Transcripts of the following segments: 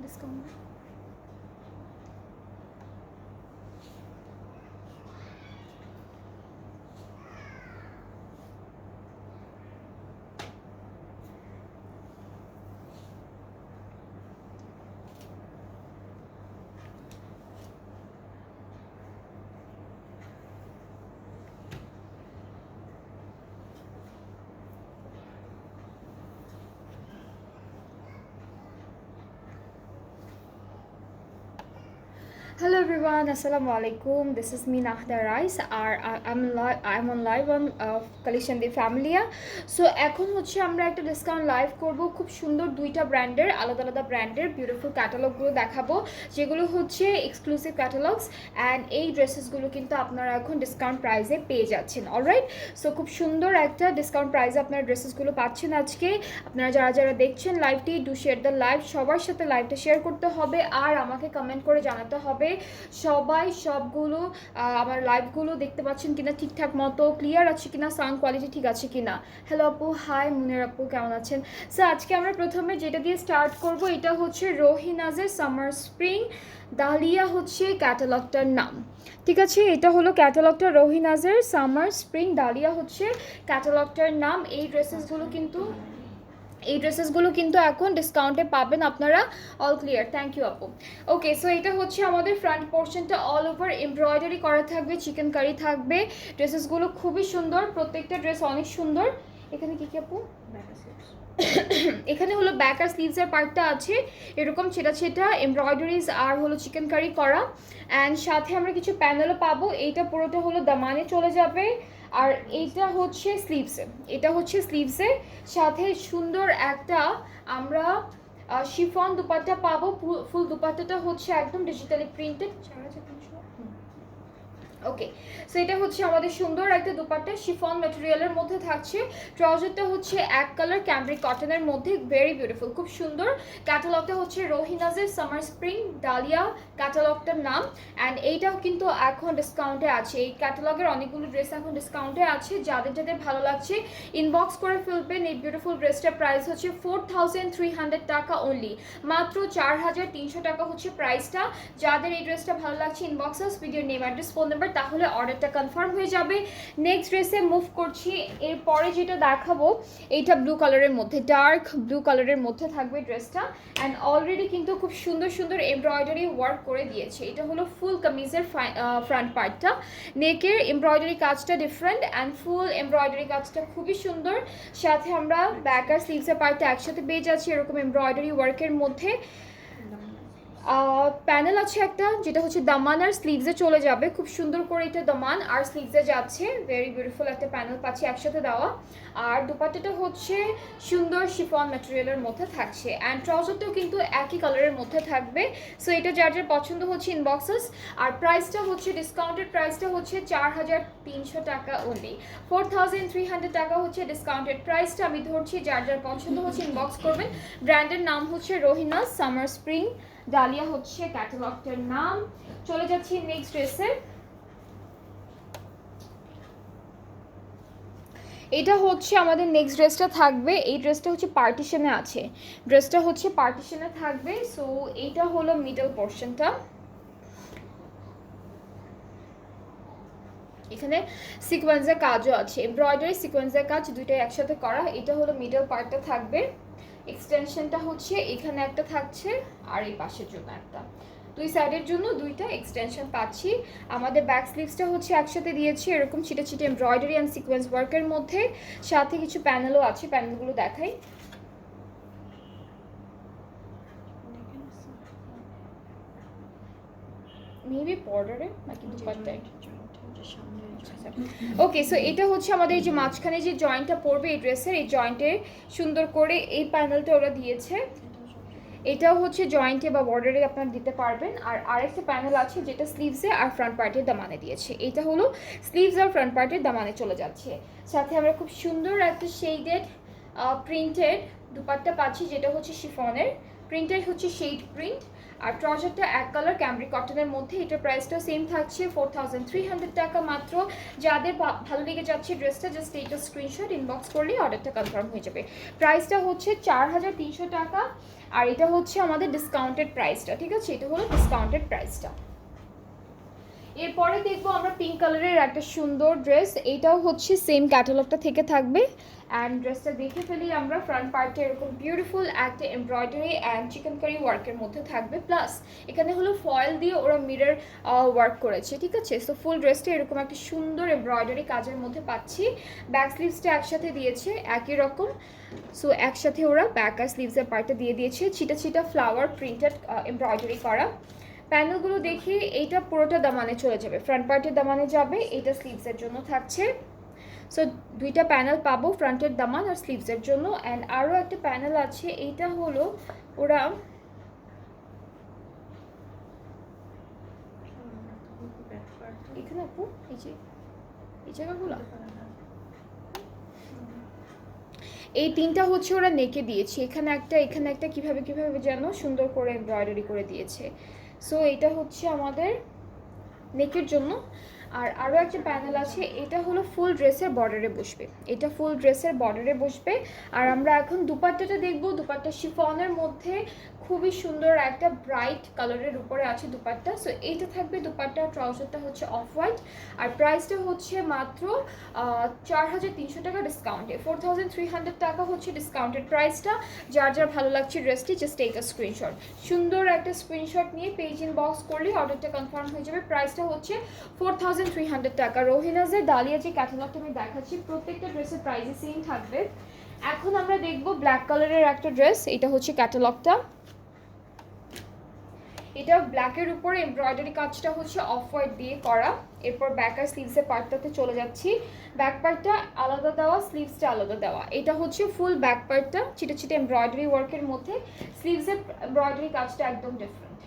Discount. Hello everyone, Assalamu alaikum. This is me Nahda Rice. I'm on live on Collection the Familia. So এখন হচ্ছে আমরা একটা discount live করব, খুব সুন্দর দুইটা ব্র্যান্ডের, আলাদা আলাদা ব্র্যান্ডের বিউটিফুল ক্যাটালগুলো দেখাবো, যেগুলো হচ্ছে এক্সক্লুসিভ ক্যাটালগস। অ্যান্ড এই ড্রেসেসগুলো কিন্তু আপনারা এখন ডিসকাউন্ট প্রাইসে পেয়ে যাচ্ছেন। অলরাইট, সো খুব সুন্দর একটা ডিসকাউন্ট প্রাইসে আপনারা ড্রেসেসগুলো পাচ্ছেন আজকে। আপনারা যারা যারা দেখছেন লাইভটি, ডু শেয়ার দ্য লাইভ, সবার সাথে লাইভটা শেয়ার করতে হবে আর আমাকে কমেন্ট করে জানাতে হবে সবাই সবগুলো আমার লাইভগুলো দেখতে পাচ্ছেন কিনা, ঠিকঠাক মতো ক্লিয়ার আছে কিনা, সাউন্ড কোয়ালিটি ঠিক আছে কিনা। হ্যালো আপু, হাই মুনের আপু, কেমন আছেন? সো আজকে আমরা প্রথমে যেটা দিয়ে স্টার্ট করব, এটা হচ্ছে রোহিনাজের সামার স্প্রিং ডালিয়া হচ্ছে ক্যাটালগটার নাম। ঠিক আছে, এটা হলো ক্যাটালগটা, রোহিনাজের সামার স্প্রিং ডালিয়া হচ্ছে ক্যাটালগটার নাম। এই ড্রেসেসগুলো কিন্তু এখন ডিসকাউন্টে পাবেন আপনারা। অল ক্লিয়ার, থ্যাংক ইউ আপু। ওকে, সো এটা হচ্ছে আমাদের ফ্রন্ট পোর্শনটা, অল ওভার এমব্রয়ডারি করা থাকবে, চিকেন কারি থাকবে। ড্রেসেসগুলো খুবই সুন্দর, প্রত্যেকটা ড্রেস অনেক সুন্দর। এখানে কি কি আপু? এখানে হলো ব্যাক আর স্লিভসের পার্টটা আছে এরকম ছেটা ছেটা এমব্রয়ডারিজ আর হলো চিকেন কারি করা। অ্যান্ড সাথে আমরা কিছু প্যানেলও পাবো। এইটা পুরোটা হলো দামানে চলে যাবে। আর এইটা হচ্ছে স্লিভসে, সাথে সুন্দর একটা আমরা শিফন দুপাট্টা পাবো। ফুল দুপাট্টাটা হচ্ছে একদম ডিজিটালি প্রিন্টেড। ওকে, সো এটা হচ্ছে আমাদের সুন্দর একটা দুপাট্টা, শিফন ম্যাটেরিয়ালের মধ্যে থাকছে। ট্রাউজারটা হচ্ছে এক কালার ক্যামব্রিক কটনের মধ্যে, ভেরি বিউটিফুল, খুব সুন্দর। ক্যাটালগটা হচ্ছে রোহিনাজের সামার স্প্রিং ডালিয়া ক্যাটালগটার নাম। অ্যান্ড এইটাও কিন্তু এখন ডিসকাউন্টে আছে। এই ক্যাটালগের অনেকগুলো ড্রেস এখন ডিসকাউন্টে আছে। যাদের যাদের ভালো লাগছে ইনবক্স করে ফেলবেন। এই বিউটিফুল ড্রেসটার প্রাইস হচ্ছে 4300 টাকা অনলি, মাত্র 4300 টাকা হচ্ছে প্রাইসটা। যাদের এই ড্রেসটা ভালো লাগছে ইনবক্সে ভিডিওর নেম অ্যাড্রেস ফোন নাম্বার, তাহলে অর্ডারটা কনফার্ম হয়ে যাবে। নেক্সট ড্রেসে মুভ করছি। এরপরে যেটা দেখাবো এইটা ব্লু কালারের মধ্যে, ডার্ক ব্লু কালারের মধ্যে থাকবে ড্রেসটা। অ্যান্ড অলরেডি কিন্তু খুব সুন্দর সুন্দর এমব্রয়ডারি ওয়ার্ক করে দিয়েছে। এটা হলো ফুল কামিজের ফ্রন্ট পার্টটা, নেকের এমব্রয়ডারি কাজটা ডিফারেন্ট অ্যান্ড ফুল এমব্রয়ডারি কাজটা খুবই সুন্দর। সাথে আমরা ব্যাক আর স্লিভসের পার্টটা একসাথে পেয়ে যাচ্ছি এরকম এমব্রয়ডারি ওয়ার্কের মধ্যে। প্যানেল আছে একটা, যেটা হচ্ছে দামান আর স্লিভসে চলে যাবে, খুব সুন্দর করে এটা দামান আর স্লিভসে যাচ্ছে। ভেরি বিউটিফুল একটা প্যানেল পাচ্ছি একসাথে দেওয়া। আর দুপাট্টাটা হচ্ছে সুন্দর শিফন ম্যাটেরিয়ালের মধ্যে থাকছে। অ্যান্ড ট্রাউজারটাও কিন্তু একই কালারের মধ্যে থাকবে। সো এটা যার যার পছন্দ হচ্ছে ইনবক্সেস। আর প্রাইসটা হচ্ছে ডিসকাউন্টেড প্রাইসটা হচ্ছে 4300 টাকা অনলি, 4300 টাকা হচ্ছে ডিসকাউন্টেড প্রাইসটা। আমি ধরছি যার যার পছন্দ হচ্ছে ইনবক্স করবেন। ব্র্যান্ডের নাম হচ্ছে রোহিনাস সামার স্প্রিং ডালিয়া হচ্ছে ক্যাটালগটার নাম। চলে যাচ্ছি নেক্সট ড্রেসে। এটা হচ্ছে আমাদের নেক্সট ড্রেসটা থাকবে। এই ড্রেসটা হচ্ছে পার্টিশনে আছে, ড্রেসটা হচ্ছে পার্টিশনে থাকবে। সো এইটা হলো মিডল পোর্শনটা, এখানে সিকোয়েন্সের কাজও আছে, এমব্রয়ডারি সিকোয়েন্সের কাজ দুইটাই একসাথে করা। এটা হলো মিডল পার্টটা থাকবে। এক্সটেনশনটা হচ্ছে এখানে একটা থাকছে আর এই পাশের জন্য একটা, দুই সাইডের জন্য দুইটা এক্সটেনশন পাচ্ছি। আমাদের ব্যাক স্লিভসটা হচ্ছে একসাথে দিয়েছি এরকম ছিটে ছিটে এমব্রয়ডারি অ্যান্ড সিকোয়েন্স ওয়ার্কের মধ্যে, সাথে কিছু প্যানেলও আছে, প্যানেলগুলো দেখাই। মেবি বর্ডারে নাকি দুপাট্টায়। ওকে, সো এটা হচ্ছে আমাদের এই যে মাঝখানে যে জয়েন্টটা পড়বে এই ড্রেসের, এই জয়েন্টে সুন্দর করে এই প্যানেলটা ওরা দিয়েছে। এটাও হচ্ছে জয়েন্টে বা বর্ডারে আপনারা দিতে পারবেন। আর আরেকটা প্যানেল আছে যেটা স্লিভসে আর ফ্রন্ট পার্টের দামানে দিয়েছে। এটা হলো স্লিভস আর ফ্রন্ট পার্টের দামানে চলে যাচ্ছে। সাথে আমরা খুব সুন্দর একটা শেডেড প্রিন্টেড দুপাট্টা পাচ্ছি, যেটা হচ্ছে শিফনের প্রিন্টেড হচ্ছে শেড প্রিন্ট। আর ট্রাউজারটা এক কালার ক্যামব্রিক কটনের মধ্যে, এটার প্রাইসটা সেম থাকছে 4300 টাকা মাত্র। যাদের ভালো লেগে যাচ্ছে ড্রেসটা জাস্ট এইটা স্ক্রিনশট ইনবক্স করলেই অর্ডারটা কনফার্ম হয়ে যাবে। প্রাইসটা হচ্ছে 4300 টাকা, আর এটা হচ্ছে আমাদের ডিসকাউন্টেড প্রাইসটা, ঠিক আছে, এটা হলো ডিসকাউন্টেড প্রাইসটা। এরপরে দেখবো আমরা পিঙ্ক কালারের একটা সুন্দর ড্রেস, এইটাও হচ্ছে সেম ক্যাটালগটা থেকে থাকবে। অ্যান্ড ড্রেসটা দেখে ফেলি আমরা, ফ্রন্ট পার্টে এরকম বিউটিফুল একটা এমব্রয়ডারি অ্যান্ড চিকেনকারি ওয়ার্কের মধ্যে থাকবে, প্লাস এখানে হলো ফয়েল দিয়ে ওরা মিরর ওয়ার্ক করেছে, ঠিক আছে। সো ফুল ড্রেসটা এরকম একটা সুন্দর এমব্রয়ডারি কাজের মধ্যে পাচ্ছি। ব্যাক স্লিভসটা একসাথে দিয়েছে একই রকম, সো একসাথে ওরা ব্যাক আর স্লিভসের পার্টটা দিয়ে দিয়েছে, ছিটা ছিটা ফ্লাওয়ার প্রিন্টেড এমব্রয়ডারি করা। প্যানেলগুলো দেখি, এইটা পুরোটা দামানে চলে যাবে, ফ্রন্ট পার্টের দামানে যাবে, এইটা স্লিভসের জন্য থাকছে। সো দুইটা প্যানেল পাবো, ফ্রন্টের দামান আর স্লিভসের জন্য। অ্যান্ড আরও একটা প্যানেল আছে, এইটা হলো ওরা এখানে আপু এই জায়গাগুলো, এই তিনটা হচ্ছে ওরা নেকে দিয়েছে, এখানে একটা কিভাবে যেন সুন্দর করে এমব্রয়ডারি করে দিয়েছে। সো এটা হচ্ছে আমাদের নেকের জন্য। আর আরও একটা প্যানেল আছে, এটা হলো ফুল ড্রেসের বর্ডারে বসবে, এটা ফুল ড্রেসের বর্ডারে বসবে। আর আমরা এখন দুপাট্টাটা দেখবো, দুপাট্টা শিফনের মধ্যে খুবই সুন্দর একটা ব্রাইট কালারের উপরে আছে দুপাট্টা। সো এইটা থাকবে দুপাট্টা, ট্রাউজারটা হচ্ছে অফ হোয়াইট, আর প্রাইসটা হচ্ছে মাত্র 4300 টাকা ডিসকাউন্টে, 4300 টাকা হচ্ছে ডিসকাউন্টেড প্রাইসটা। যার যার ভালো লাগছে ড্রেসটি জাস্ট টেক আ স্ক্রিনশট, সুন্দর একটা স্ক্রিনশট নিয়ে পেজ ইনবক্স করলে অর্ডারটা কনফার্ম হয়ে যাবে। প্রাইসটা হচ্ছে 4300 টাকা। রোহিনাজের ডালিয়া যে ক্যাটালগটা আমি দেখাচ্ছি প্রত্যেকটা ড্রেসের প্রাইসই সেম থাকবে। এখন আমরা দেখবো ব্ল্যাক কালারের একটা ড্রেস, এটা হচ্ছে ক্যাটালগটা, এটা ব্ল্যাকের উপরে এমব্রয়ডারি কাজটা হচ্ছে অফ হোয়াইট দিয়ে করা। এরপর ব্যাক আর স্লিভসের পার্টটাতে চলে যাচ্ছি, ব্যাক পার্টটা আলাদা দেওয়া, স্লিভসটা আলাদা দেওয়া। এটা হচ্ছে ফুল ব্যাক পার্টটা ছিটে ছিটে এমব্রয়ডারি ওয়ার্কের মধ্যে, স্লিভসের এমব্রয়ডারি কাজটা একদম ডিফারেন্ট।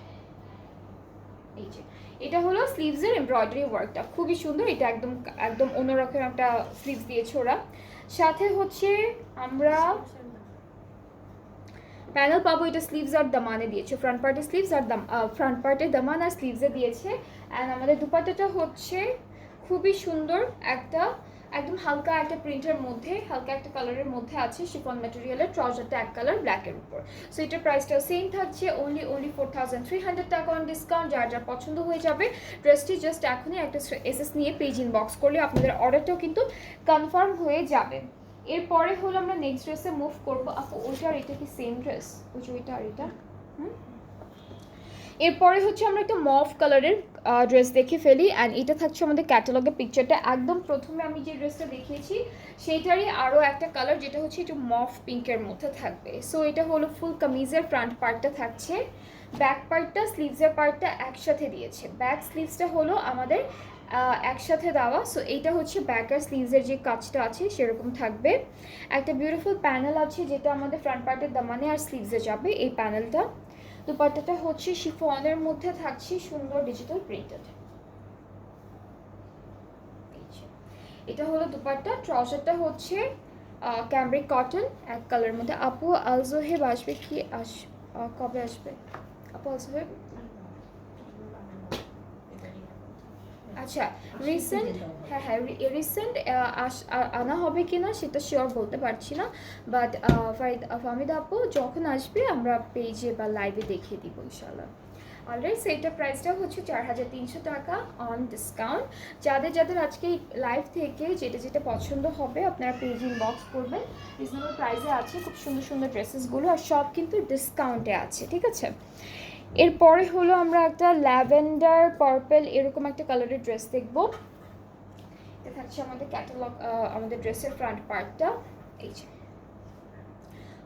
এই যে এটা হলো স্লিভসের এমব্রয়ডারি ওয়ার্কটা, খুবই সুন্দর, এটা একদম অন্যরকম একটা স্লিভস দিয়েছে ওরা। সাথে হচ্ছে আমরা প্যানেল পাবো, এটা স্লিভস আর দামানে দিয়েছে, ফ্রন্ট পার্টের স্লিভস আর ফ্রন্ট পার্টের দামান আর স্লিভসে দিয়েছে। অ্যান্ড আমাদের দুপাট্টাটা হচ্ছে খুবই সুন্দর একটা একদম হালকা একটা প্রিন্টের মধ্যে, হালকা একটা কালারের মধ্যে আছে, শিফন ম্যাটেরিয়ালের, ট্রাউজারটা এক কালার ব্ল্যাকের উপর। সো এটার প্রাইসটা সেম থাকছে, অনলি 4300 টাকা অন ডিসকাউন্ট। যার যার পছন্দ হয়ে যাবে ড্রেসটি জাস্ট এখনই একটা এসএস নিয়ে পেজ ইনবক্স করলে আপনাদের অর্ডারটাও কিন্তু কনফার্ম হয়ে যাবে। এরপরে হলো আমরা নেক্সট ড্রেসে মুভ করবো। আপু ওইটা আর এটা কি সেম ড্রেস? ওইটা আর এটা এরপরে হচ্ছে আমরা একটা মভ কালারের ড্রেস দেখে ফেলি। অ্যান্ড এটা থাকছে আমাদের ক্যাটালগের পিকচারটা, একদম প্রথমে আমি যে ড্রেসটা দেখিয়েছি সেইটারই আরও একটা কালার, যেটা হচ্ছে একটু মভ পিঙ্কের মধ্যে থাকবে। সো এটা হলো ফুল কামিজের ফ্রন্ট পার্টটা থাকছে, ব্যাক পার্টটা স্লিভসের পার্টটা একসাথে দিয়েছে, ব্যাক স্লিভসটা হলো আমাদের একসাথে দেওয়া। সো এইটা হচ্ছে ব্যাক আর স্লিভসের যে কাজটা আছে সেরকম থাকবে। একটা বিউটিফুল প্যানেল আছে যেটা আমাদের ফ্রন্ট পার্টের দামানে আর স্লিভসে যাবে, এই প্যানেলটা। দুপাট্টাটা হচ্ছে শিফনের মধ্যে থাকছে সুন্দর ডিজিটাল প্রিন্টেড। এটা হলো দুপাট্টা, ট্রাউজারটা হচ্ছে ক্যামব্রিক কটন এক কালারের মধ্যে। আপু আলজোহেব আসবে কি কবে আসবে আপু আলজোহেব? আচ্ছা রিসেন্ট, হ্যাঁ রিসেন্ট আনা হবে কিনা সেটা শিওর বলতে পারছি না, বাট ফাহমিদা আপু যখন আসবে আমরা পেজে বা লাইভে দেখিয়ে দিব ইনশাল্লাহ। অলরাইট, সেইটার প্রাইসটা হচ্ছে 4300 টাকা অন ডিসকাউন্ট। যাদের আজকে লাইভ থেকে যেটা পছন্দ হবে আপনারা পেজ ইনবক্স করবেন, রিজনেবল প্রাইসে আছে খুব সুন্দর সুন্দর ড্রেসেসগুলো, আর সব কিন্তু ডিসকাউন্টে আছে, ঠিক আছে। এরপরে হলো আমরা একটা ল্যাভেন্ডার পার্পল এরকম একটা কালারের ড্রেস দেখব। এটা থাকছে আমাদের ক্যাটালগ, আমাদের ড্রেসের ফ্রন্ট পার্টটা। এই যে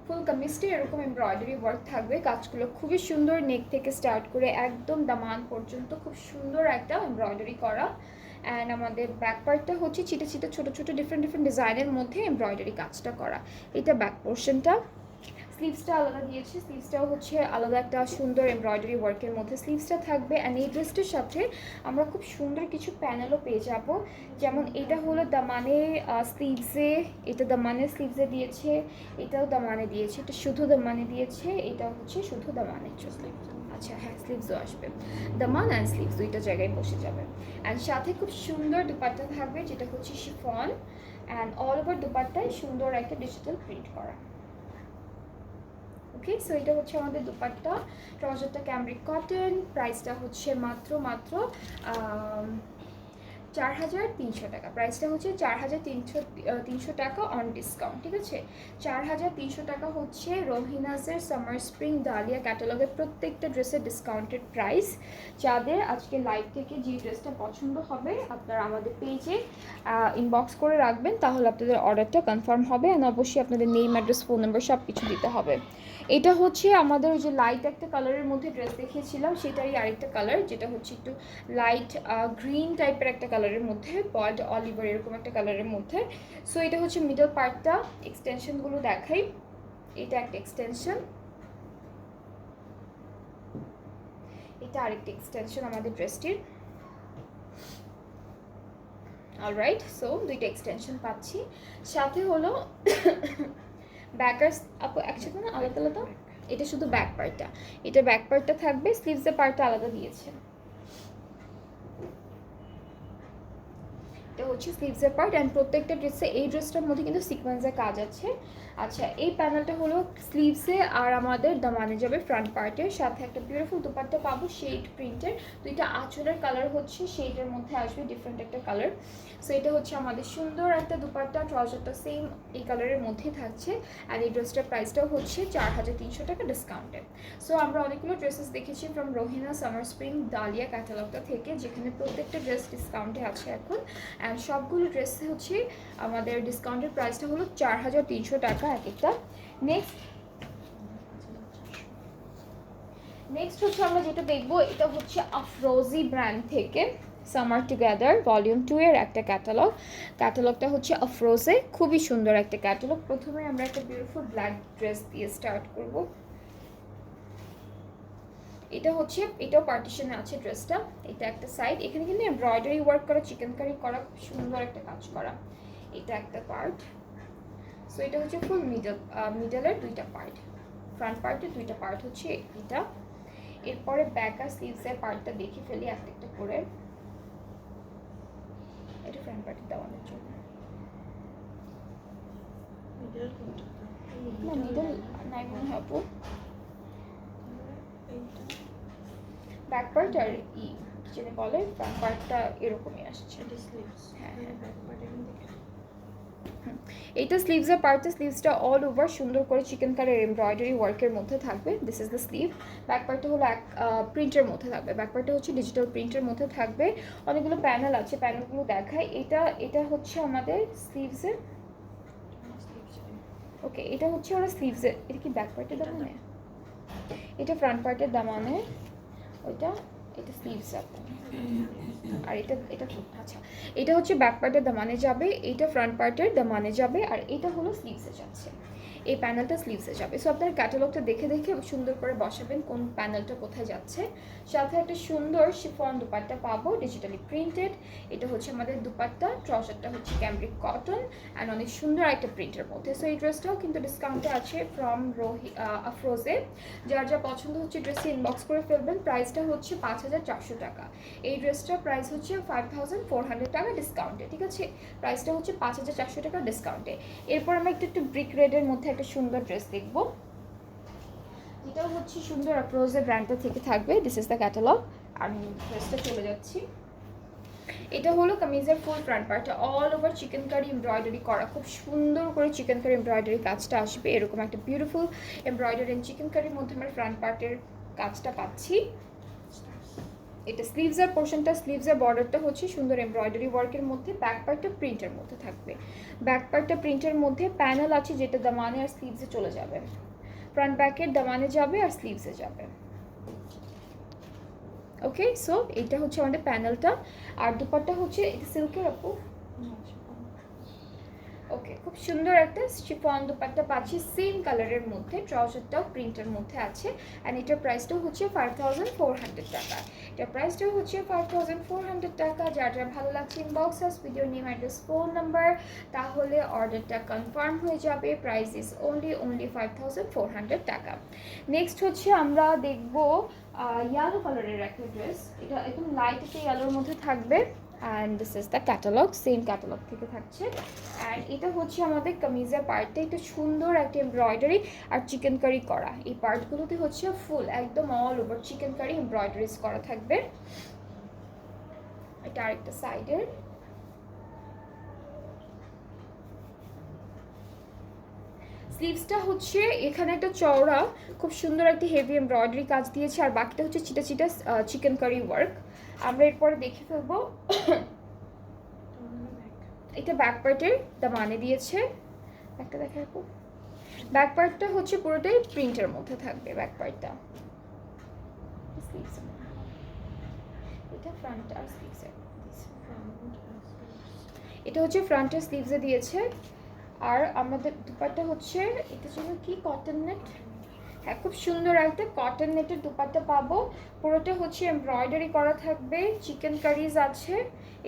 ফুল কামিজটি এরকম এমব্রয়ডারি ওয়ার্ক থাকবে, কাজগুলো খুবই সুন্দর, নেক থেকে স্টার্ট করে একদম দামান পর্যন্ত খুব সুন্দর একটা এমব্রয়ডারি করা। অ্যান্ড আমাদের ব্যাক পার্টটা হচ্ছে ছিটে ছিটে ছোটো ছোটো ডিফারেন্ট ডিজাইনের মধ্যে এমব্রয়ডারি কাজটা করা, এটা ব্যাক পোর্শনটা। স্লিভসটা আলাদা দিয়েছে, স্লিভসটাও হচ্ছে আলাদা একটা সুন্দর এমব্রয়ডারি ওয়ার্কের মধ্যে স্লিভসটা থাকবে। অ্যান্ড এই ড্রেসটার সাথে আমরা খুব সুন্দর কিছু প্যানেলও পেয়ে যাব, যেমন এটা হলো দামানে স্লিভসে, এটা দামানে স্লিভসে দিয়েছে, এটাও দামানে দিয়েছে, এটা শুধু দামানে দিয়েছে, এটা হচ্ছে শুধু দামানের জন্য। আচ্ছা হ্যাঁ, স্লিভসও আসবে, দামান অ্যান্ড স্লিভস দুইটা জায়গায় বসে যাবে। অ্যান্ড সাথে খুব সুন্দর দুপাট্টা থাকবে, যেটা হচ্ছে শিফন অ্যান্ড অল ওভার দুপাট্টায় সুন্দর একটা ডিজিটাল প্রিন্ট করা। ওকে, সো এটা হচ্ছে আমাদের দুপাট্টা। ট্রাউজারটা ক্যামব্রিক কটন, প্রাইসটা হচ্ছে মাত্র 4,300 টাকা। প্রাইসটা হচ্ছে 4,300 টাকা অন ডিসকাউন্ট, ঠিক আছে। 4,300 টাকা হচ্ছে রোহিনাজের সামার স্প্রিং ডালিয়া ক্যাটালগের প্রত্যেকটা ড্রেসের ডিসকাউন্টেড প্রাইস। যাদের আজকে লাইভ থেকে যে ড্রেসটা পছন্দ হবে আপনারা আমাদের পেজে ইনবক্স করে রাখবেন, তাহলে আপনাদের অর্ডারটা কনফার্ম হবে। অ্যান্ড অবশ্যই আপনাদের নেম, অ্যাড্রেস, ফোন নাম্বার সব কিছু দিতে হবে। এটা হচ্ছে আমাদের ওই যে লাইট একটা কালারের মধ্যে ড্রেস দেখিয়েছিলাম, সেটারই আরেকটা কালার, যেটা হচ্ছে একটু লাইট গ্রিন টাইপের একটা কালারের মধ্যে, বল্ড অলিভার এরকম একটা কালারের মধ্যে। সো এটা হচ্ছে মিডল পার্টটা, এক্সটেনশনগুলো দেখাই। এটা একটা এক্সটেনশন, এটা আরেকটা এক্সটেনশন আমাদের ড্রেসটির। অলরাইট, সো দুইটা এক্সটেনশন পাচ্ছি। সাথে হলো ব্যাকার্স আপু একসাথে না আলাদা আলাদা, এটা শুধু ব্যাক পার্টটা, এটা ব্যাক পার্টটা থাকবে, স্লিভসের পার্টটা আলাদা দিয়েছে। এটা হচ্ছে স্লিভসের পার্ট। অ্যান্ড প্রত্যেকটা ড্রেসে, এই ড্রেসটার মধ্যে কিন্তু সিকোয়েন্সের কাজ আছে। আচ্ছা, এই প্যানেলটা হলো স্লিভসে আর আমাদের দামানে যাবে ফ্রন্ট পার্টের সাথে একটা বিউটিফুল দুপাট্টা পাবো শেড প্রিন্টের। দুইটা আঁচলের কালার হচ্ছে শেডের মধ্যে আসবে, ডিফারেন্ট একটা কালার। সো এটা হচ্ছে আমাদের সুন্দর একটা দুপাট্টা, ট্রাউজারটা সেম এই কালারের মধ্যেই থাকছে। আর এই ড্রেসটার প্রাইসটাও হচ্ছে 4,300 টাকা ডিসকাউন্টেড। সো আমরা অনেকগুলো ড্রেসেস দেখেছি from Rohina summer spring dahlia ক্যাটালগটা থেকে, যেখানে প্রত্যেকটা ড্রেস ডিসকাউন্টে আছে এখন। অ্যান্ড সবগুলো ড্রেস হচ্ছে আমাদের ডিসকাউন্টের প্রাইসটা হলো 4,300 টাকা এক একটা। নেক্সট হচ্ছে আমরা যেটা দেখবো, এটা হচ্ছে আফরোজি ব্র্যান্ড থেকে সামার টুগেদার ভলিউম 2 এর একটা ক্যাটালগটা হচ্ছে আফরোজে, খুবই সুন্দর একটা ক্যাটালগ। প্রথমে আমরা একটা বিউটিফুল ব্ল্যাক ড্রেস দিয়ে স্টার্ট করব। এটা হচ্ছে, এটাও পার্টিশনে আছে ড্রেসটা, এটা একটা সাইড, এখানে কিন্তু এমব্রয়ডারি ওয়ার্ক করা, চিকেন কারি করা, সুন্দর একটা কাজ করা, এটা একটা পার্ট। সো এটা হচ্ছে ফুল মিডলের দুইটা পার্ট, ফ্রন্ট পার্টের দুইটা পার্ট হচ্ছে এটা। এরপরে ব্যাক আর স্লিভসের পার্টটা দেখে ফেলি একটা একটা করে। এটা ফ্রন্ট পার্টের দেওয়ানোর জন্য, না মিডল নাই মনে হয় আপু, ব্যাক পার্ট আর যেটা বলে ফ্রন্ট পার্টটা এরকমই আসছে। হ্যাঁ এইটা স্লিভসের পার্টটা, স্লিভসটা অল ওভার সুন্দর করে চিকেন কালার এমব্রয়ডারি ওয়ার্কের মধ্যে থাকবে। This is the sleeve. Back পার্টটা হলো এক প্রিন্টের মধ্যে থাকবে, ব্যাক পার্টটা হচ্ছে ডিজিটাল প্রিন্টের মধ্যে থাকবে। অনেকগুলো প্যানেল আছে, প্যানেলগুলো দেখায়। এটা হচ্ছে আমাদের স্লিভসের, ওকে এটা হচ্ছে ওরা স্লিভসের, এটা কি ব্যাক পার্টের দামানে, এটা ফ্রন্ট পার্টের দামানে, ওইটা এটা স্লিভস আছে। আর এটা আচ্ছা, এটা হচ্ছে ব্যাক পার্টের দামানে যাবে, এটা ফ্রন্ট পার্টের দামানে যাবে, আর এটা হলো স্লিভসে যাচ্ছে। এই প্যানেলটা স্লিভসে যাবে। সো আপনার ক্যাটালগটা দেখে দেখে সুন্দর করে বসাবেন কোন প্যানেলটা কোথায় যাচ্ছে। সাথে একটা সুন্দর শিফন দুপাট্টা পাবো, ডিজিটালি প্রিন্টেড। এটা হচ্ছে আমাদের দুপাট্টা, ট্রাউজারটা হচ্ছে ক্যামব্রিক কটন অ্যান্ড অনেক সুন্দর একটা প্রিন্টের মধ্যে। সো এই ড্রেসটাও কিন্তু ডিসকাউন্টে আছে ফ্রম আফরোজে। যার যা পছন্দ হচ্ছে ড্রেসে ইনবক্স করে ফেলবেন। প্রাইসটা হচ্ছে 5,400 টাকা। এই ড্রেসটার প্রাইস হচ্ছে 5,400 টাকা ডিসকাউন্টে, ঠিক আছে। প্রাইসটা হচ্ছে 5,400 টাকা ডিসকাউন্টে। এরপর আমরা একটু ব্রিক রেডের মধ্যে একটা সুন্দর ড্রেস দেখবো, যেটাও হচ্ছে সুন্দর আফরোজের ব্র্যান্ডটা থেকে থাকবে। This is the catalogue. আমি ড্রেসটা চলে যাচ্ছি। এটা হলো কামিজের ফুল ফ্রন্ট পার্টটা, all over chikankari embroidery করা, খুব সুন্দর করে চিকেন কারি এমব্রয়ডারি কাজটা আসবে। এরকম একটা বিউটিফুল এমব্রয়ডারি এন্ড চিকেন কারির মধ্যে আমরা ফ্রন্ট পার্টের কাজটা পাচ্ছি। এটা স্লিভসের পোর্শনটা, স্লিভসের বর্ডারটা হচ্ছে সুন্দর এমব্রয়ডারি ওয়ার্কের মধ্যে, ব্যাক পার্টটা প্রিন্টের মধ্যে থাকবে। ব্যাক পার্টটা প্রিন্টের মধ্যে প্যানেল আছে, যেটা দামানে আর স্লিভসে চলে যাবে। ফ্রন্ট ব্যাকের দামানে যাবে আর স্লিভসে যাবে। ওকে, সো এইটা হচ্ছে আমাদের প্যানেলটা। আর দুপাট্টা হচ্ছে এটা সিল্কের আপু, ওকে, খুব সুন্দর একটা শিফন দুপাট্টা পাচ্ছি সেম কালারের মধ্যে, ট্রাউজারটাও প্রিন্টের মধ্যে আছে। অ্যান্ড এটার প্রাইসটাও হচ্ছে 5400 টাকা। এটার প্রাইসটাও হচ্ছে 5400 টাকা। যার যার ভালো লাগছে ইনবক্স আস video name address phone number, তাহলে অর্ডারটা কনফার্ম হয়ে যাবে। প্রাইস ইজ অনলি 5400 টাকা। নেক্সট হচ্ছে আমরা দেখবো ইয়েলো কালারের একটা ড্রেস। এটা একদম লাইট একটা ইয়েলোর মধ্যে থাকবে। And this is the catalogue, same catalogue থেকে থাকছে। অ্যান্ড এটা হচ্ছে আমাদের কামিজের পার্টটা, একটু সুন্দর একটা এমব্রয়ডারি আর চিকেন কারি করা। এই পার্টগুলোতে হচ্ছে ফুল একদম all over chikankari embroideries করা থাকবে। এটা আরেকটা সাইডের। স্লিভসটা হচ্ছে এখানে একটা চওড়া খুব সুন্দর একটা হেভি এমব্রয়ডারি কাজ দিয়েছে, আর বাকিটা হচ্ছে চিটা চিটা চিকেন কারি ওয়ার্ক। আমরা এরপরে দেখে ফেলবো। এটা ব্যাক পার্টের দামানে দিয়েছে, একটা দেখা রাখো। ব্যাক পার্টটা হচ্ছে পুরোটাই প্রিন্টের মধ্যে থাকবে ব্যাক পার্টটা। এটা ফ্রন্ট আর স্লিভসে, এটা হচ্ছে ফ্রন্টের স্লিভসে দিয়েছে। আর আমাদের দুপাট্টা হচ্ছে এটা ছিল কি কটন নেট, হ্যাঁ খুব সুন্দর একটা কটন নেটের দুপাট্টা পাবো। পুরোটা হচ্ছে এমব্রয়ডারি করা থাকবে, চিকেন কারিজ আছে।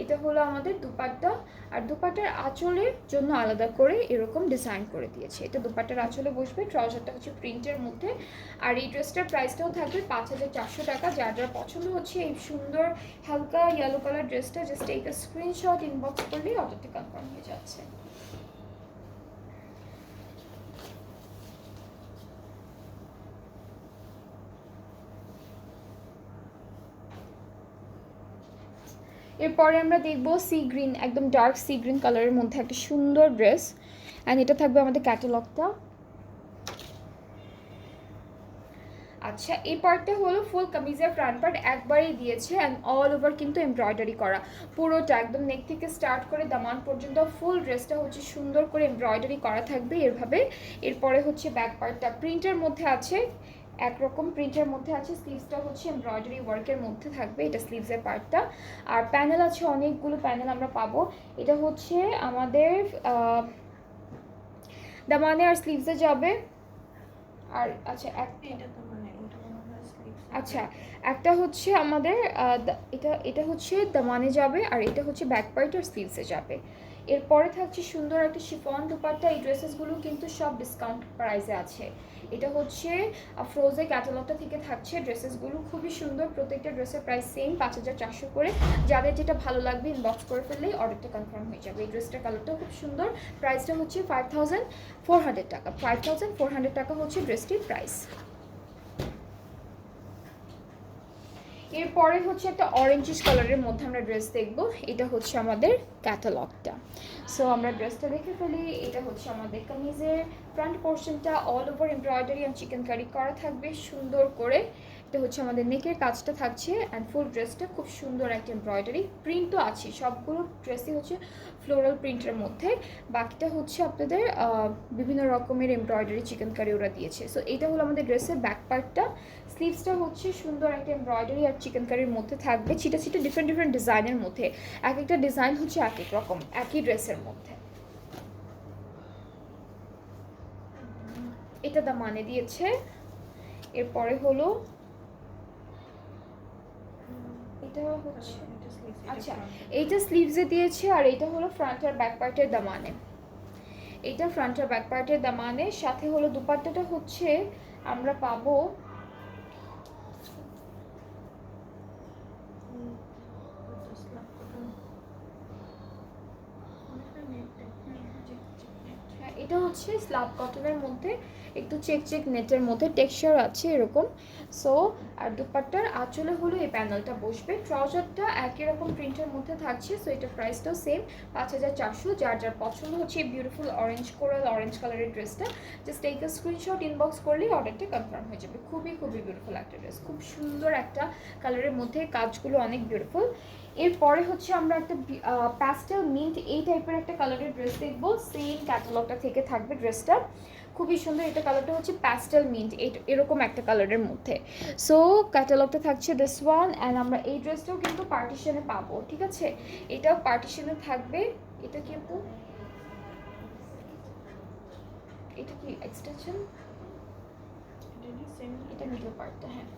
এটা হলো আমাদের দুপাট্টা। আর দুপাট্টার আঁচলের জন্য আলাদা করে এরকম ডিজাইন করে দিয়েছে। এটা দুপাট্টার আঁচলে বসবে, ট্রাউজারটা হচ্ছে প্রিন্টের মধ্যে। আর এই ড্রেসটার প্রাইসটাও থাকবে 5400 টাকা। যার যার পছন্দ হচ্ছে এই সুন্দর হালকা ইয়েলো কালার ড্রেসটা, জাস্ট এই স্ক্রিনশট ইনবক্স করলেই অর্ডারটি কনফার্ম হয়ে যাচ্ছে। এরপরে আমরা দেখবো সি গ্রিন, একদম ডার্ক সি গ্রিন কালারের মধ্যে একটা সুন্দর ড্রেস। অ্যান্ড এটা থাকবে আমাদের ক্যাটালগটা। আচ্ছা, এই পার্টটা হলো ফুল কামিজের ফ্রন্ট পার্ট একবারই দিয়েছে, অ্যান্ড অল ওভার কিন্তু এমব্রয়ডারি করা পুরোটা, একদম নেক থেকে স্টার্ট করে দামান পর্যন্ত ফুল ড্রেসটা হচ্ছে সুন্দর করে এমব্রয়ডারি করা থাকবে এভাবে। এরপরে হচ্ছে ব্যাক পার্টটা প্রিন্টের মধ্যে আছে, একরকম প্রিন্টের মধ্যে আছে। স্লিভসটা হচ্ছে এমব্রয়ডারি ওয়ার্কের মধ্যে থাকবে, এটা স্লিভসের পার্টটা। আর প্যানেল আছে, অনেকগুলো প্যানেল আমরা পাবো। এটা হচ্ছে আমাদের দামানে আর স্লিভসে যাবে। আর আচ্ছা আচ্ছা, একটা হচ্ছে আমাদের এটা হচ্ছে দামানে যাবে, আর এটা হচ্ছে ব্যাক পার্ট আর স্লিভসে যাবে। এরপরে থাকছে সুন্দর একটা শিফন দুপাট্টা। এই ড্রেসেসগুলো কিন্তু সব ডিসকাউন্ট প্রাইসে আছে। এটা হচ্ছে ফ্রোজে ক্যাটালগটা থেকে থাকছে ড্রেসেসগুলো, খুবই সুন্দর। প্রত্যেকটা ড্রেসের প্রাইস সেম 5400 করে। যাদের যেটা ভালো লাগবে ইনবক্স করে ফেললেই অর্ডারটা কনফার্ম হয়ে যাবে। এই ড্রেসটার কালারটাও খুব সুন্দর। প্রাইসটা হচ্ছে 5400 টাকা। 5400 টাকা হচ্ছে ড্রেসটির প্রাইস। এরপরে হচ্ছে একটা অরেঞ্জিশ কালারের মধ্যে আমরা ড্রেস দেখবো। এটা হচ্ছে আমাদের ক্যাটালগটা। সো আমরা ড্রেসটা দেখে ফেলি। এটা হচ্ছে আমাদের কামিজের ফ্রন্ট পোর্শনটা, অল ওভার এমব্রয়ডারি আর চিকেন কারি করা থাকবে সুন্দর করে। এটা হচ্ছে আমাদের নেকের কাজটা থাকছে, অ্যান্ড ফুল ড্রেসটা খুব সুন্দর একটা এমব্রয়ডারি প্রিন্টও আছে। সবগুলো ড্রেসই হচ্ছে ফ্লোরাল প্রিন্টের মধ্যে। বাকিটা হচ্ছে আপনাদের বিভিন্ন রকমের এমব্রয়ডারি চিকেন কারি ওরা দিয়েছে। সো এটা হলো আমাদের ড্রেসের ব্যাক পার্টটা। স্লিভসটা হচ্ছে সুন্দর একটা এমব্রয়ডারি আর চিকেন কারির মধ্যে থাকবে, ছিটা ছিটা ডিফারেন্ট ডিজাইনের মধ্যে। এক একটা ডিজাইন হচ্ছে এক এক রকম একই ড্রেসের মধ্যে। এটা দামানে দিয়েছে। এরপরে হলো এটা হচ্ছে আচ্ছা, এইটা স্লিভসে দিয়েছে, আর এটা হলো ফ্রন্ট আর ব্যাক পার্টের দামানে। এটা ফ্রন্ট আর ব্যাক পার্টের দামানে, সাথে হলো দুপাট্টাটা হচ্ছে আমরা পাবো এটা হচ্ছে স্লাব কটনের মধ্যে, একটু চেক চেক নেটের মধ্যে টেক্সচার আছে এরকম। সো আর দুপাট্টার আঁচলে হলো এই প্যানেলটা বসবে। ট্রাউজারটা একই রকম প্রিন্টের মধ্যে থাকছে। সো এটার প্রাইসটাও সেম 5400। যার যার পছন্দ হচ্ছে এই বিউটিফুল অরেঞ্জ কোরাল অরেঞ্জ কালারের ড্রেসটা, জাস্ট এই স্ক্রিনশট ইনবক্স করলেই অর্ডারটা কনফার্ম হয়ে যাবে। খুবই খুবই বিউটিফুল একটা ড্রেস, খুব সুন্দর একটা কালারের মধ্যে, কাজগুলো অনেক বিউটিফুল। এরপরে হচ্ছে আমরা একটা প্যাস্টেল মিন্ট এই টাইপের একটা কালারের ড্রেস দেখবো। সেম ক্যাটালগটা থেকে থাকবে ড্রেসটা, খুবই সুন্দর। এটা কালারটা হচ্ছে প্যাস্টেল মিন্ট এরকম একটা কালারের মধ্যে। সো ক্যাটালগটা থাকছে দিস ওয়ান। অ্যান্ড আমরা এই ড্রেসটাও কিন্তু পার্টিশনে পাবো, ঠিক আছে? এটাও পার্টিশনে থাকবে। এটা কি আপু এটা কি এক্সটেনশন? এটা মিডল পার্টটা, হ্যাঁ।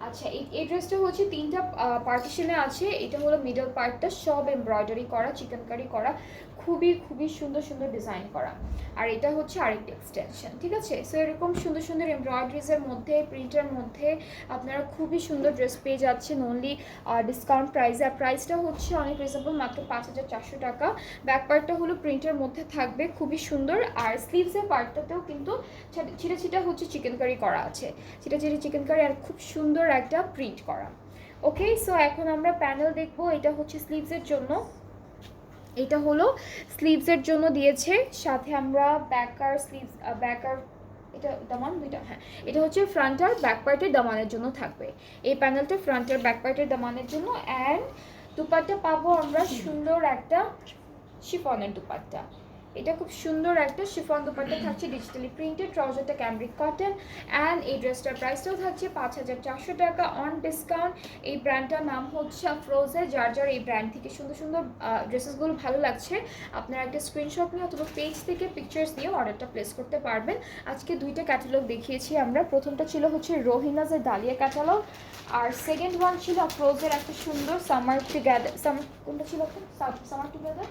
আচ্ছা, এই ড্রেসটা হচ্ছে তিনটা পার্টিশনে আছে। এটা হলো মিডল পার্টটা, সব এমব্রয়ডারি করা, চিকেনকারি করা, খুবই খুবই সুন্দর সুন্দর ডিজাইন করা। আর এটা হচ্ছে আরেকটা এক্সটেনশন, ঠিক আছে? সো এরকম সুন্দর সুন্দর এমব্রয়ডারিজের মধ্যে, প্রিন্টের মধ্যে আপনারা খুবই সুন্দর ড্রেস পেয়ে যাচ্ছেন অনলি ডিসকাউন্ট প্রাইসে। আর প্রাইসটা হচ্ছে অনেক রিজনেবল, মাত্র 5,400 টাকা। ব্যাক পার্টটা হলো প্রিন্টের মধ্যে থাকবে, খুবই সুন্দর। আর স্লিভসের পার্টটাতেও কিন্তু ছিটা ছিটা হচ্ছে চিকেনকারি করা আছে, ছিটা ছিটা চিকেনকারি, আর খুব সুন্দর একটা প্রিন্ট করা। ওকে, সো এখন আমরা প্যানেল দেখবো। এটা হচ্ছে স্লিভসের জন্য, এটা হলো স্লিভসের জন্য দিয়েছে। সাথে আমরা ব্যাকার স্লিভস, ব্যাকার, এটা দামান দুইটা, হ্যাঁ। এটা হচ্ছে ফ্রন্ট আর ব্যাক পার্টের দামানের জন্য থাকবে এই প্যানেলটা, ফ্রন্ট আর ব্যাক পার্টের দামানের জন্য। অ্যান্ড দুপাট্টা পাবো আমরা সুন্দর একটা শিফনের দুপাট্টা। এটা খুব সুন্দর একটা শিফন দুপাট্টা থাকছে, ডিজিটালি প্রিন্টেড, ট্রাউজারটা ক্যামব্রিক কটন। অ্যান্ড এই ড্রেসটার প্রাইসটাও থাকছে 5,400 টাকা অন ডিসকাউন্ট। এই ব্র্যান্ডটার নাম হচ্ছে আফরোজে। যার যার এই ব্র্যান্ড থেকে সুন্দর সুন্দর ড্রেসেসগুলো ভালো লাগছে, আপনারা একটা স্ক্রিনশট নিয়ে অথবা পেজ থেকে পিকচার্স দিয়ে অর্ডারটা প্লেস করতে পারবেন। আজকে দুইটা ক্যাটালগ দেখিয়েছি আমরা। প্রথমটা ছিল হচ্ছে রোহিনাজের ডালিয়া ক্যাটালগ, আর সেকেন্ড ওয়ান ছিল আফরোজের একটা সুন্দর সামার টুগেদার। কোনটা ছিল? সামার টুগেদার,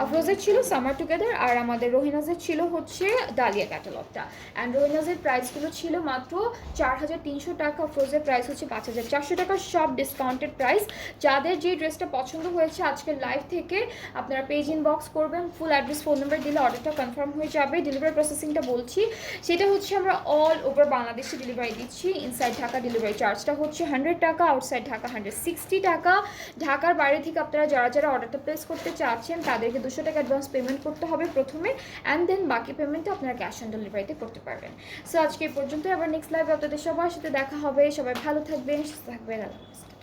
আফরোজের ছিল সামার টুগেদার, আর আমাদের রোহিনাজের ছিল হচ্ছে ডালিয়া ক্যাটালগটা। অ্যান্ড রোহিনাজের প্রাইসগুলো ছিল মাত্র 4,300 টাকা, আফরোজের প্রাইস হচ্ছে 5,400 টাকা, সব ডিসকাউন্টেড প্রাইস। যাদের যে ড্রেসটা পছন্দ হয়েছে আজকের লাইভ থেকে, আপনারা পেজ ইনবক্স করবেন, ফুল অ্যাড্রেস ফোন নাম্বার দিলে অর্ডারটা কনফার্ম হয়ে যাবে। ডেলিভারি প্রসেসিংটা বলছি, সেটা হচ্ছে আমরা অল ওভার বাংলাদেশে ডেলিভারি দিচ্ছি। ইনসাইড ঢাকা ডেলিভারি চার্জটা হচ্ছে 100 টাকা, আউটসাইড ঢাকা 160 টাকা। ঢাকার বাইরে থেকে আপনারা যারা যারা অর্ডারটা প্লেস করতে চাচ্ছেন তাদেরকে 200 টাকা অ্যাডভান্স পেমেন্ট করতে হবে প্রথমে, অ্যান্ড দেন বাকি পেমেন্টটা আপনারা ক্যাশ অন ডেলিভারিতে করতে পারবেন। সো আজকে এই পর্যন্ত, আবার নেক্সট লাইভে আপনাদের সবার সাথে দেখা হবে। সবাই ভালো থাকবেন, সুস্থ থাকবেন, আল্লাহ হাফেজ।